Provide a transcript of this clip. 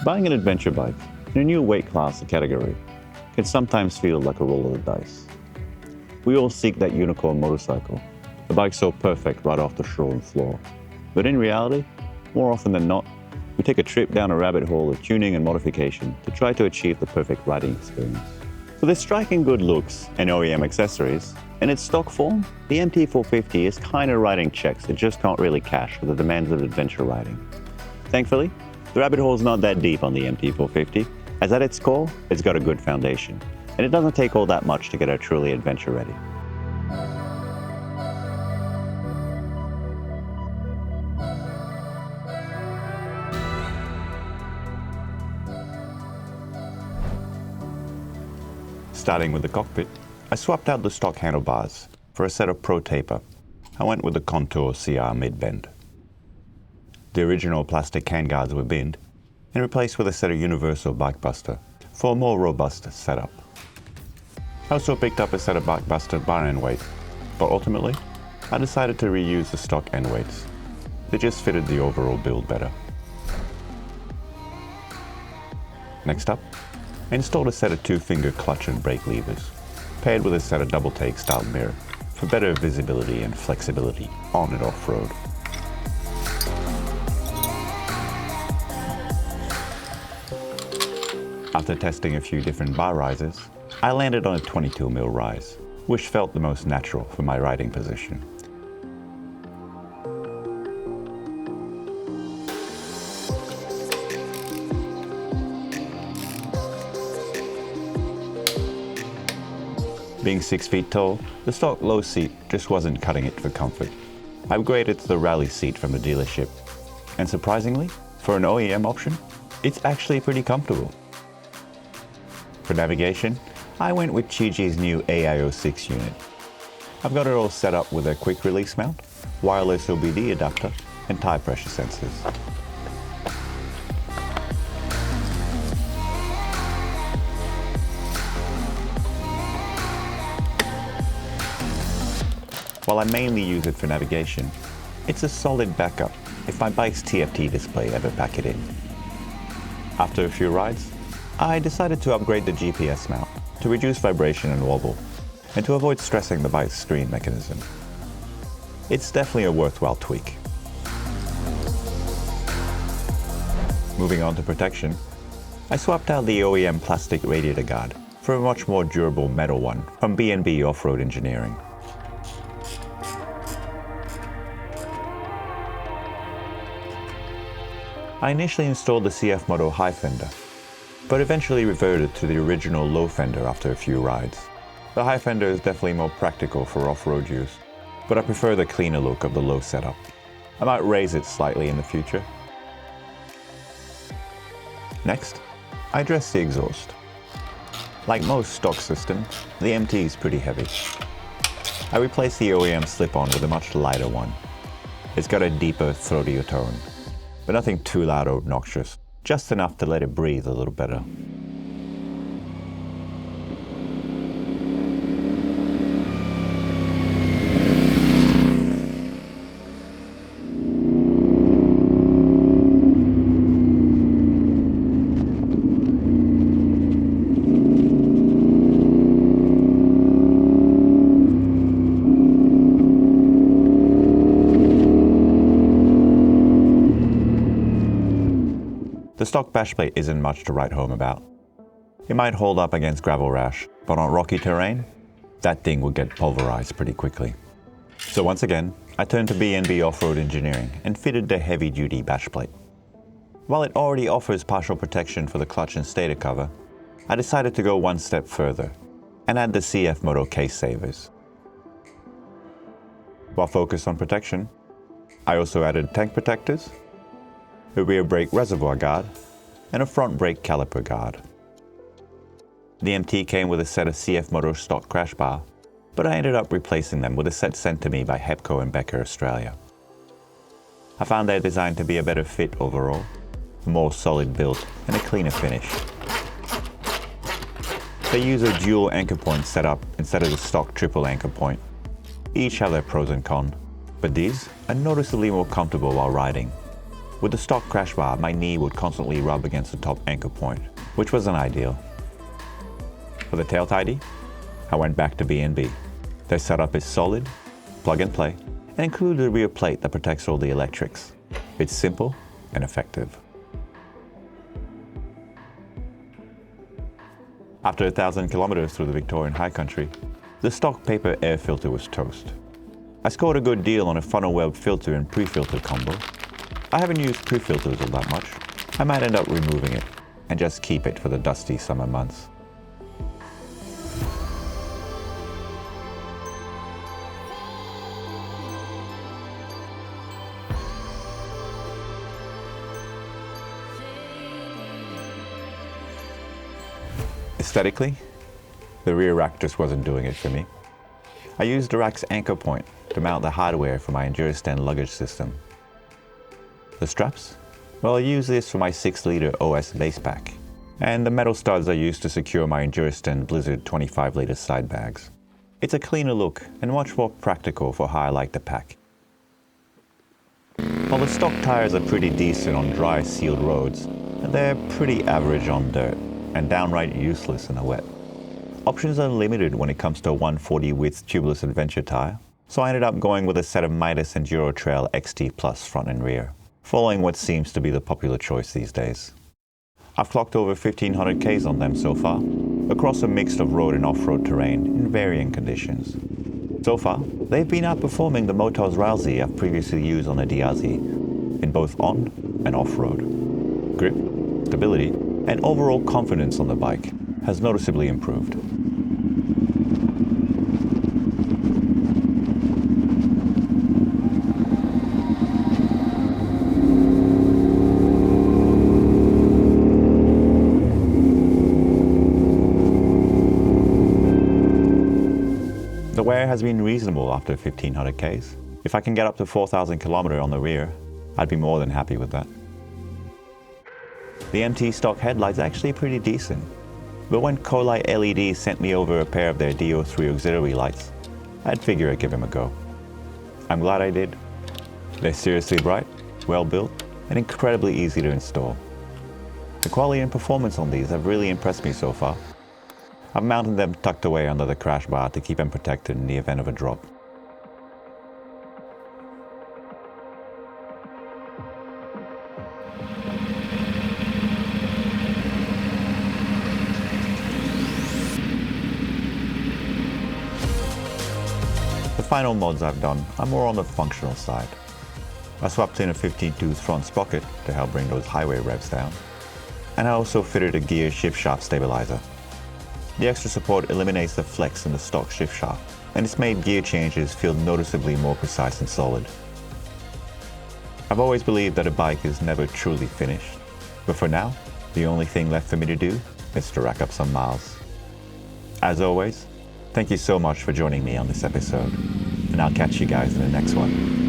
Buying an adventure bike in a new weight class or category can sometimes feel like a roll of the dice. We all seek that unicorn motorcycle, the bike so perfect right off the showroom floor. But in reality, more often than not, we take a trip down a rabbit hole of tuning and modification to try to achieve the perfect riding experience. With its striking good looks and OEM accessories, in its stock form, the MT450 is kind of writing checks it just can't really cash for the demands of adventure riding. Thankfully, the rabbit hole's not that deep on the MT450, as at its core, it's got a good foundation, and it doesn't take all that much to get it truly adventure ready. Starting with the cockpit, I swapped out the stock handlebars for a set of Pro Taper. I went with the Contour CR mid-bend. The original plastic handguards were binned and replaced with a set of Universal Bike Buster for a more robust setup. I also picked up a set of Bike Buster bar end weights, but ultimately, I decided to reuse the stock end weights. They just fitted the overall build better. Next up, I installed a set of 2-finger clutch and brake levers, paired with a set of double take style mirror for better visibility and flexibility on and off-road. After testing a few different bar rises, I landed on a 22mm rise, which felt the most natural for my riding position. Being 6 feet tall, the stock low seat just wasn't cutting it for comfort. I upgraded to the rally seat from the dealership, and surprisingly, for an OEM option, it's actually pretty comfortable. For navigation, I went with Chiji's new AIO6 unit. I've got it all set up with a quick release mount, wireless OBD adapter, and tire pressure sensors. While I mainly use it for navigation, it's a solid backup if my bike's TFT display ever pack it in. After a few rides, I decided to upgrade the GPS mount to reduce vibration and wobble, and to avoid stressing the bike's screen mechanism. It's definitely a worthwhile tweak. Moving on to protection, I swapped out the OEM plastic radiator guard for a much more durable metal one from B&B Off-Road Engineering. I initially installed the CFmoto high fender, but eventually reverted to the original low fender after a few rides. The high fender is definitely more practical for off-road use, but I prefer the cleaner look of the low setup. I might raise it slightly in the future. Next, I addressed the exhaust. Like most stock systems, the MT is pretty heavy. I replaced the OEM slip-on with a much lighter one. It's got a deeper, throatier tone, but nothing too loud or obnoxious, just enough to let it breathe a little better. The stock bash plate isn't much to write home about. It might hold up against gravel rash, but on rocky terrain, that thing would get pulverized pretty quickly. So once again, I turned to B&B Off-Road Engineering and fitted the heavy-duty bash plate. While it already offers partial protection for the clutch and stator cover, I decided to go one step further and add the CFmoto case savers. While focused on protection, I also added tank protectors, a rear brake reservoir guard, and a front brake caliper guard. The MT came with a set of CFmoto stock crash bar, but I ended up replacing them with a set sent to me by hepco&Becker Australia. I found their design to be a better fit overall, a more solid build, and a cleaner finish. They use a dual anchor point setup instead of the stock triple anchor point. Each have their pros and cons, but these are noticeably more comfortable while riding. With the stock crash bar, my knee would constantly rub against the top anchor point, which wasn't ideal. For the tail tidy, I went back to B&B. Their setup is solid, plug and play, and includes a rear plate that protects all the electrics. It's simple and effective. After 1,000 kilometers through the Victorian high country, the stock paper air filter was toast. I scored a good deal on a funnel web filter and pre-filter combo. I haven't used pre-filters all that much. I might end up removing it and just keep it for the dusty summer months. Aesthetically, the rear rack just wasn't doing it for me. I used the rack's anchor point to mount the hardware for my enduristan luggage system. The straps? Well, I use this for my 6-liter OS base pack, and the metal studs I used to secure my enduristan Blizzard 25-liter side bags. It's a cleaner look and much more practical for how I like the pack. While the stock tires are pretty decent on dry, sealed roads, they're pretty average on dirt and downright useless in the wet. Options are limited when it comes to a 140 width tubeless adventure tire, so I ended up going with a set of Midas Enduro Trail XT Plus front and rear, following what seems to be the popular choice these days. I've clocked over 1,500 Ks on them so far, across a mix of road and off-road terrain in varying conditions. So far, they've been outperforming the Motos Rousey I've previously used on a DRZ, in both on and off-road. Grip, stability, and overall confidence on the bike has noticeably improved. The wear has been reasonable after 1,500 Ks. If I can get up to 4,000 km on the rear, I'd be more than happy with that. The MT stock headlight's actually pretty decent, but when Colite LED sent me over a pair of their DO3 auxiliary lights, I'd figure I'd give them a go. I'm glad I did. They're seriously bright, well built, and incredibly easy to install. The quality and performance on these have really impressed me so far. I've mounted them tucked away under the crash bar to keep them protected in the event of a drop. The final mods I've done are more on the functional side. I swapped in a 15-tooth front sprocket to help bring those highway revs down, and I also fitted a gear shift shaft stabilizer. The extra support eliminates the flex in the stock shift shaft, and it's made gear changes feel noticeably more precise and solid. I've always believed that a bike is never truly finished, but for now, the only thing left for me to do is to rack up some miles. As always, thank you so much for joining me on this episode, and I'll catch you guys in the next one.